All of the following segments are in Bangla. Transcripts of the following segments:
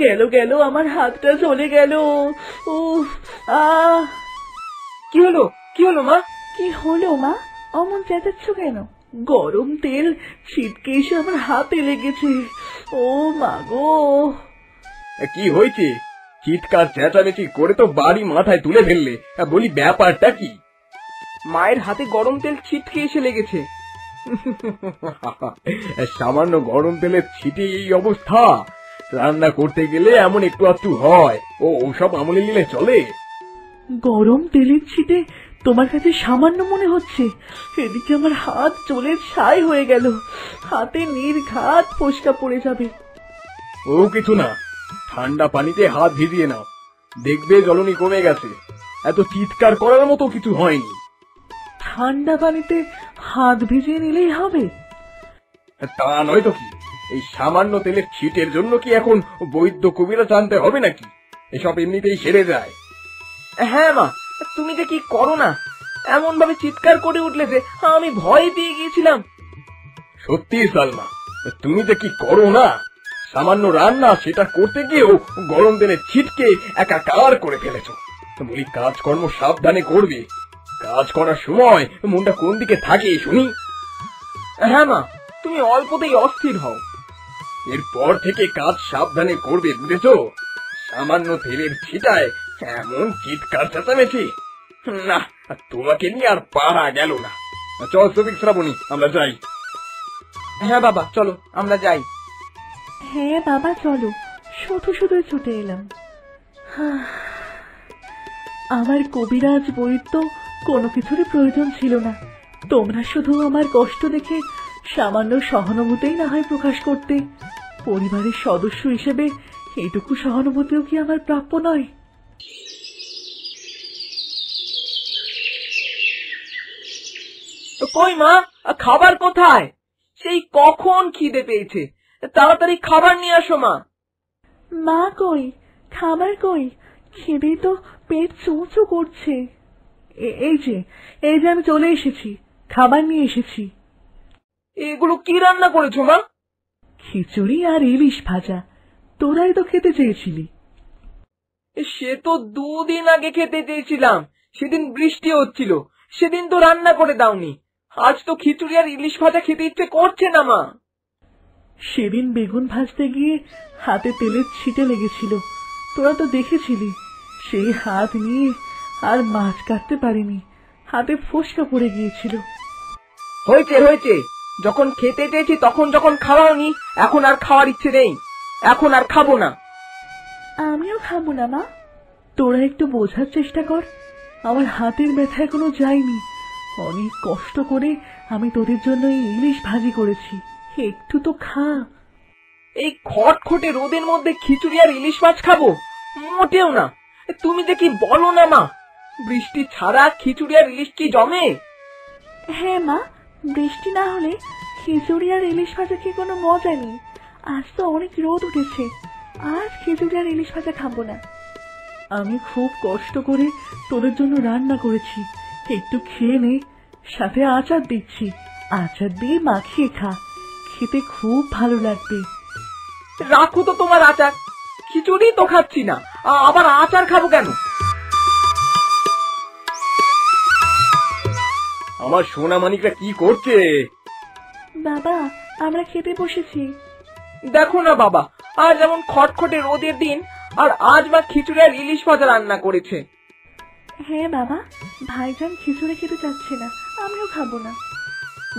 গেল গেল, আমার হাতটা চলে গেল। উফ, আহ! কি হলো মা? কি হলো মা? অমন চেঁচাচ্ছ কেন? গরম তেল ছিটকে এসে আমার হাতে লেগেছে। ও মা গো! কি হয়েছে? চিৎকার চেঁচামেচি করে তো বাড়ি মাথায় তুলে ফেললে। বলি ব্যাপারটা কি? মায়ের হাতে গরম তেল ছিটকে এসে লেগেছে। সামান্য গরম তেলের ছিটে এই অবস্থা? রান্না করতে গেলে এমন একটু আধটু হয়, ওসব আমলে নিলে চলে? গরম তেলের ছিটে তোমার কাছে সামান্য মনে হচ্ছে? এদিকে আমার হাত চলে ছাই হয়ে গেল, হাতে নির্ঘাত ফোসকা পড়ে যাবে। ও কিছু না, ঠান্ডা পানিতে হাত ভিজিয়ে নাও, দেখবে জ্বলনি কমে গেছে। এত চিৎকার করার মতো কিছু হয়নি। ঠান্ডা পানিতে হাত ভিজিয়ে নিলেই হবে? তা নয় তো কি, এই সামান্য তেলের ছিটের জন্য কি এখন বৈদ্য কবিরা জানতে হবে নাকি? এসব এমনিতেই সেরে যায়। হ্যাঁ মা, তুমি যে কি করো না, এমন ভাবে চিৎকার করে উঠলে যে আমি ভয় পেয়ে গিয়েছিলাম। সত্যি সালমা, তুমি যে কি করো না, সামান্য রান্না সেটা করতে গিয়েও গরম তেলে ছিটকে একাকার করে ফেলেছো। বলি কাজকর্ম সাবধানে করবে, কাজ করার সময় মনটা কোন দিকে থাকে শুনি? হ্যাঁ মা, তুমি অল্পতেই অস্থির হও। এরপর থেকে কাজ সাবধানে করবে, বুঝেছো? সামান্য তেলের ছিটায় এমন চিৎকার চেঁচামেচি, না, তোমাকে নিয়ে আর পারা গেল না। চল সবিক শ্রাবণী, আমরা যাই। হ্যাঁ বাবা, চলো আমরা যাই। হ্যাঁ বাবা চলো, শুধু শুধু ছুটে এলাম। আমার কবিরাজ বৈদ্য কোনো কিছুরই প্রয়োজন ছিল না। তোমরা শুধু আমার কষ্ট দেখে সামান্য সহানুভূতিই না হয় প্রকাশ করতে। পরিবারের সদস্য হিসেবে এটুকু সহানুভূতিও কি আমার প্রাপ্য নয়? কই মা, খাবার কোথায়? সেই কখন খিদে পেয়েছে, তাড়াতাড়ি খাবার নিয়ে আসো মা। মা কই, খাবার কই? খিদে তো পেট চুঁচু করছে। এই যে আমি চলে এসেছি, খাবার নিয়ে এসেছি। এগুলো কি রান্না করেছো মা? খিচুড়ি আর ইলিশ ভাজা। তোরাই তো খেতে চেয়েছিলি। সে তো 2 দিন আগে খেতে চেয়েছিলাম, সেদিন বৃষ্টি হচ্ছিল, সেদিন তো রান্না করে দাওনি। আজ তো খিচুড়ি আর ইলিশ ভাজা খেতে ইচ্ছে করছে না মা। সেদিন বেগুন ভাজতে গিয়ে হাতে তেলের ছিটে লেগেছিল, তোরা তো দেখেছিলি। সেই হাত নিয়ে আর মাছ কাটতে পারিনি, হাতে ফোসকা পড়ে গিয়েছিল। হয়েছে, যখন খেতে চেয়েছি তখন যখন খাওয়াওনি, এখন আর খাওয়ার ইচ্ছে নেই, এখন আর খাবো না। আমিও খাবো না মা। তোরা একটু বোঝার চেষ্টা কর, আমার হাতের ব্যথা এখনো যায়নি। অনেক কষ্ট করে আমি তোদের জন্য এই ইলিশ ভাজি করেছি, একটু তো খা। এই খটখটে রোদের মধ্যে খিচুড়ি আর ইলিশ মাছ খাবো? মোটেও না। তুমি যে কি বলো না মা, বৃষ্টি ছাড়া খিচুড়ি আর ইলিশ কি জমে? হ্যাঁ মা, বৃষ্টি না হলে খিচুড়ি আর ইলিশ ভাজা কি কোনো মজা নেই। আজ তো অনেক রোদ উঠেছে, আজ খিচুড়ি আর ইলিশ ভাজা খাবো না। আমি খুব কষ্ট করে তোদের জন্য রান্না করেছি, একটু খেয়ে নে। সাথে আচার দিচ্ছি, আচার দিয়ে মাখিয়ে খা, খেতে খুব ভালো লাগবে। রাখো তো তোমার আচার, খিচুড়ি তো খাচ্ছি না, আবার আচার খাবো কেন? আমার সোনা মানিকরা কি করছে? বাবা, আমরা খেতে বসেছি। দেখো না বাবা, আজ এমন খটখটে রোদের দিন, আর আজ মা খিচুড়ি আর ইলিশ ভাজা রান্না করেছে। হ্যাঁ বাবা, ভাইজান খিচুড়ি খেতে চাচ্ছে না, আমিও খাবো না।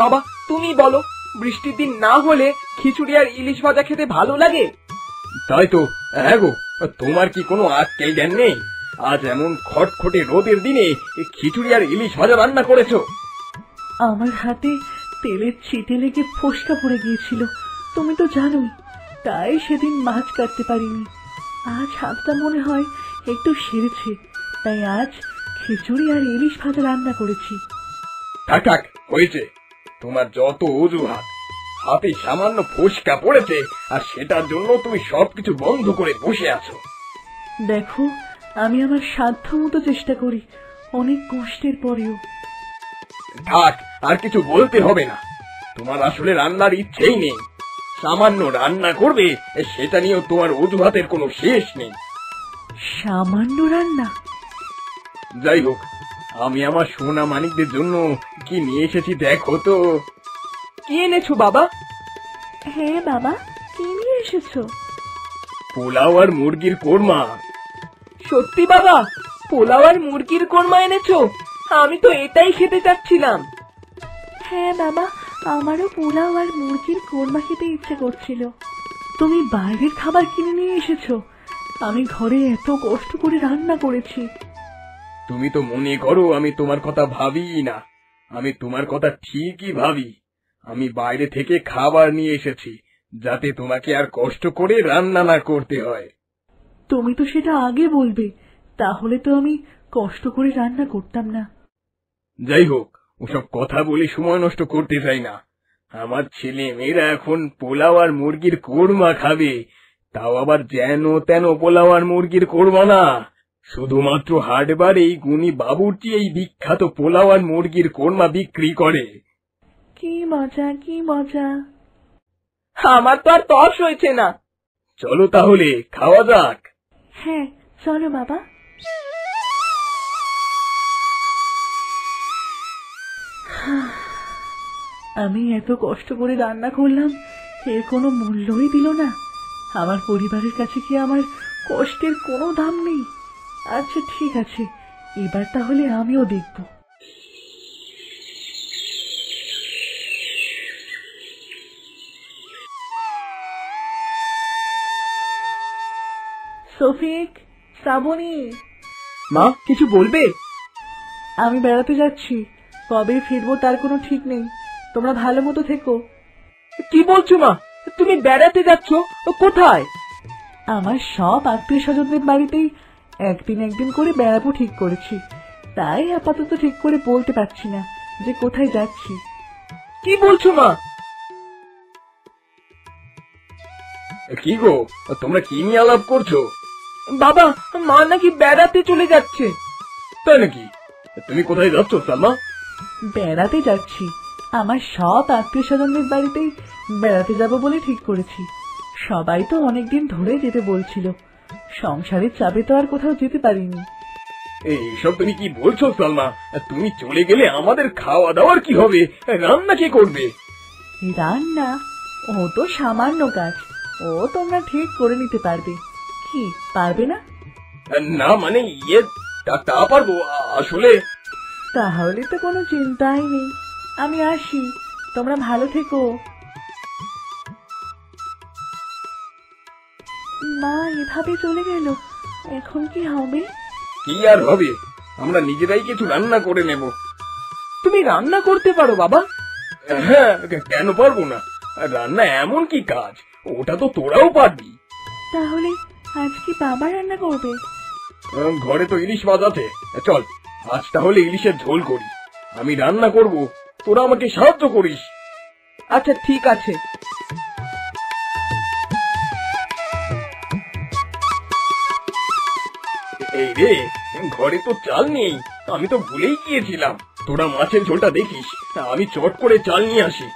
বাবা তুমি বলো, বৃষ্টির দিন না হলে খিচুড়ি আর ইলিশ ভাজা খেতে ভালো লাগে? তাই তো। হ্যাঁ গো, তোমার কি কোনো আক্কেল জ্ঞান নেই? আজ এমন খটখটে রোদের দিনে খিচুড়ি আর ইলিশ ভাজা রান্না করেছো? আমার হাতে তেলের ছিটে লেগে ফোসকা পড়ে গিয়েছিল, তুমি তো জানোই। তাই সেদিন মাছ কাটতে পারিনি। আজ হাতটা মনে হয় একটু সেরেছে, তাই আজ খিচুড়ি আর ইলিশ ভাজা রান্না করেছি। থাক, হয়েছে। তোমার যত অজুহাত। হাতে সামান্য ফোসকা পড়েছে, আর সেটার জন্য তুমি সবকিছু বন্ধ করে বসে আছো। দেখো, আমি আমার সাধ্য মতো চেষ্টা করি, অনেক কষ্টের পরেও। থাক, আর কিছু বলতে হবে না। তোমার আসলে রান্নার ইচ্ছেই নেই। সামান্য রান্না করবে সেটা নিয়েও তোমার অজুহাতের কোনো শেষ নেই। সামান্য রান্না? যাই হোক, আমি আমার সোনা মানিকদের জন্য কি নিয়ে এসেছি দেখো তো। কি এনেছো বাবা? হ্যাঁ বাবা, কি নিয়ে এসেছো? পোলাও আর মুরগির কোরমা। সত্যি বাবা, পোলাও আর মুরগির কোরমা এনেছো? আমি তো এটাই খেতে চাচ্ছিলাম। হ্যাঁ বাবা, আমারও পোলাও আর মুরগির কোরমা খেতে ইচ্ছে করছিল। তুমি বাইরের খাবার কিনে নিয়ে এসেছো? আমি ঘরে এত কষ্ট করে রান্না করেছি। তুমি তো মনে করো আমি তোমার কথা ভাবি না। আমি তোমার কথা ঠিকই ভাবি। আমি বাইরে থেকে খাবার নিয়ে এসেছি, যাতে তোমাকে আর কষ্ট করে রান্না না করতে হয়। তুমি তো সেটা আগে বলবে, তাহলে তো আমি কষ্ট করে রান্না করতাম না। যাই হোক, ওসব কথা বলে সময় নষ্ট করতে চাই না। আমার ছেলে মেয়েরা এখন পোলাও আর মুরগির কোরমা খাবে, তাও আবার যেন তেন পোলাও আর মুরগির কোরমা না। শুধুমাত্র হাটবার এই গুণী বাবুর্চি এই বিখ্যাত পোলাও আর মুরগির কোরমা বিক্রি করে। কি মজা, কি মজা! আমার তো আর তর্স হয়েছে না। চলো তাহলে খাওয়া যাক। হ্যাঁ চলো বাবা। আমি এত কষ্ট করে রান্না করলাম, এর কোনো মূল্যই দিল না। আমার পরিবারের কাছে কি আমার কষ্টের কোনো দাম নেই? আচ্ছা ঠিক আছে, এবার তাহলে আমিও দেখব। সফিক, শ্রাবণী, মা, কিছু বলবে? আমি বেড়াতে যাচ্ছি, কবে ফিরবো তার কোনো ঠিক নেই। তোমরা ভালো মতো থেকো। কি বলছো মা? তুমি বেড়াতে যাচ্ছ? কোথায়? আমার সব আত্মীয় স্বজনদের বাড়িতেই একদিন একদিন করে বেড়াবো ঠিক করেছি, তাই আপাতত ঠিক করে বলতে পারছি না যে কোথায় যাচ্ছি। কি বলছো মা? কি গো, তোমরা কি নিয়ে আলাপ করছো? বাবা, মা নাকি বেড়াতে চলে যাচ্ছে। তাই নাকি? তুমি কোথায় যাচ্ছ সালমা? বেড়াতে যাচ্ছি, আমার সব আত্মীয় স্বজনদের বাড়িতেই বেড়াতে যাব বলে ঠিক করেছি। সবাই তো অনেকদিন ধরে যেতে বলছিল, সংসারের চাপে তো আর কোথাও যেতে পারিনি। এইসব তুমি কি বলছো সালমা? তুমি চলে গেলে আমাদের খাওয়া দাওয়ার কি হবে? রান্না কে করবে? রান্না? ও তো সামান্য কাজ, ও তোমরা ঠিক করে নিতে পারবে। কি পারবে না? না মানে তা পারবো আসলে। তাহলে তো কোনো চিন্তাই নেই, আমি আসি, তোমরা ভালো থেকো। মা এভাবে চলে গেল, এখন কি হবে? কি আর হবে, আমরা নিজেরাই কিছু রান্না করে নেব। তুমি রান্না করতে পারো বাবা? হ্যাঁ, কেন পারবো না? রান্না এমন কি কাজ, ওটা তো তোরাও পারবি। তাহলে আজ কি বাবা রান্না করবে? ঘরে তো ইলিশ মাছ আছে, চল আজ তাহলে ইলিশের ঝোল করি। আমি রান্না করব, তোরা আমাকে সাহায্য করিস। আচ্ছা ঠিক আছে। এই রে, ঘরে তো চাল নেই, আমি তো ভুলেই গিয়েছিলাম। তোরা মাছের ঝোলটা দেখিস, আমি চট করে চাল নিয়ে আসি।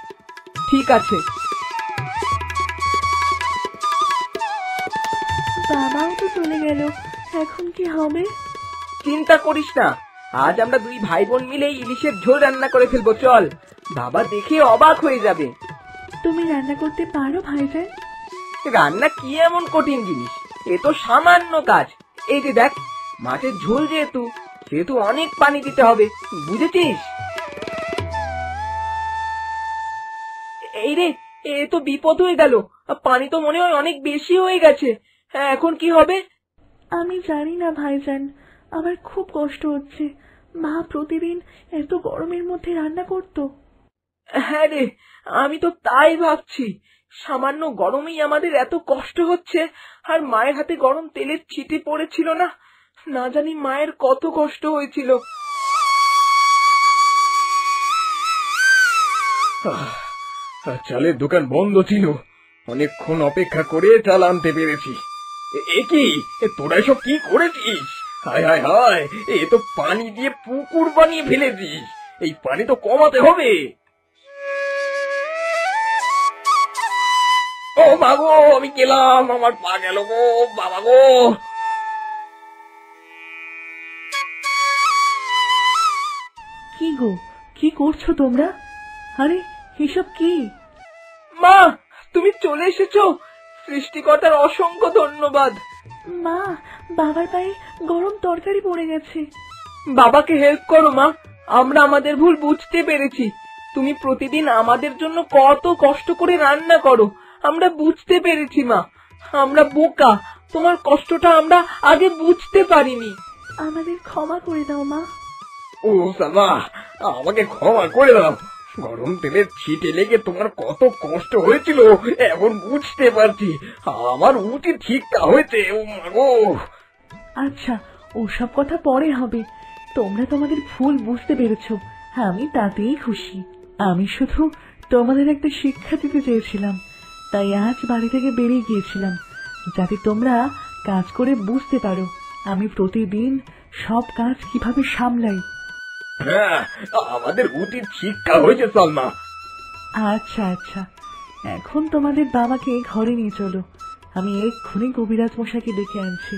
ঠিক আছে। বাবাও তো চলে গেল, এখন কি হবে? চিন্তা করিস না, আজ আমরা দুই ভাই বোন মিলে ইলিশের ঝোল রান্না করে ফেলবো। চল, বাবা দেখে অবাক হয়ে যাবে। তুমি রান্না করতে পারো ভাইজান? রান্না কি এমন কঠিন জিনিস, এ তো সামান্য কাজ। এই যে দেখ, মাছের ঝোল সেহেতু অনেক পানি দিতে হবে, বুঝেছিস? এই রে, এ তো বিপদ হয়ে গেল, পানি তো মনে হয় অনেক বেশি হয়ে গেছে। হ্যাঁ, এখন কি হবে? আমি জানি না ভাইজান, আমার খুব কষ্ট হচ্ছে। মা প্রতিদিন এত গরমের মধ্যে রান্না করতো। হ্যাঁ রে, আমি তো তাই ভাবছি, সামান্য গরমেই আমাদের এত কষ্ট হচ্ছে। আর মায়ের হাতে গরম তেলের ছিটে পড়েছিল না, না জানি মায়ের কত কষ্ট হয়েছিল। চালের দোকান বন্ধ ছিল, অনেকক্ষণ অপেক্ষা করে চাল আনতে পেরেছি। এ কি, তোরা এসব কি করেছিস? হায় হায় হায়, এ তো পানি দিয়ে পুকুর বানিয়ে ফেলেছিস। এই পানি তো কমাতে হবে। ও বাবু, আমি গেলাম, আমার পা গেল গো, বাবা গো। কি গো, কি করছো তোমরা? আরে এসব কি? মা, তুমি চলে এসেছো, সৃষ্টিকর্তার অসংখ্য ধন্যবাদ। মা, বাবার পায়ে গরম তরকারি পড়ে গেছে। বাবাকে হেল্প করো মা, আমরা আমাদের ভুল বুঝতে পেরেছি। তুমি প্রতিদিন আমাদের জন্য কত কষ্ট করে রান্না করো, আমরা বুঝতে পেরেছি মা। আমরা বোকা, তোমার কষ্টটা আমরা আগে বুঝতে পারিনি। আমাদের ক্ষমা করে দাও মা। ও সালমা, আমাকে ক্ষমা করে দাও। গরম তেলের ছিটে লেগে তোমার কত কষ্ট হয়েছিল এখন বুঝতে পারছি। আমার উচিত শিক্ষা হয়েছে। ও মা গো। আচ্ছা, ওসব কথা পরে হবে। তোমরা তোমাদের ভুল বুঝতে পেরেছো, আমি তাতেই খুশি। আমি শুধু তোমাদের একটা শিক্ষা দিতে চেয়েছিলাম, তাই আজ বাড়ি থেকে বেরিয়ে গিয়েছিলাম, যাতে তোমরা কাজ করে বুঝতে পারো আমি প্রতিদিন সব কাজ কিভাবে সামলাই। হ্যাঁ, আমাদের উচিত শিক্ষা হয়েছে সালমা। আচ্ছা আচ্ছা, এখন তোমাদের বাবাকে ঘরে নিয়ে চলো, আমি এক্ষুনি কবিরাজ মশাইকে ডেকে আনছি।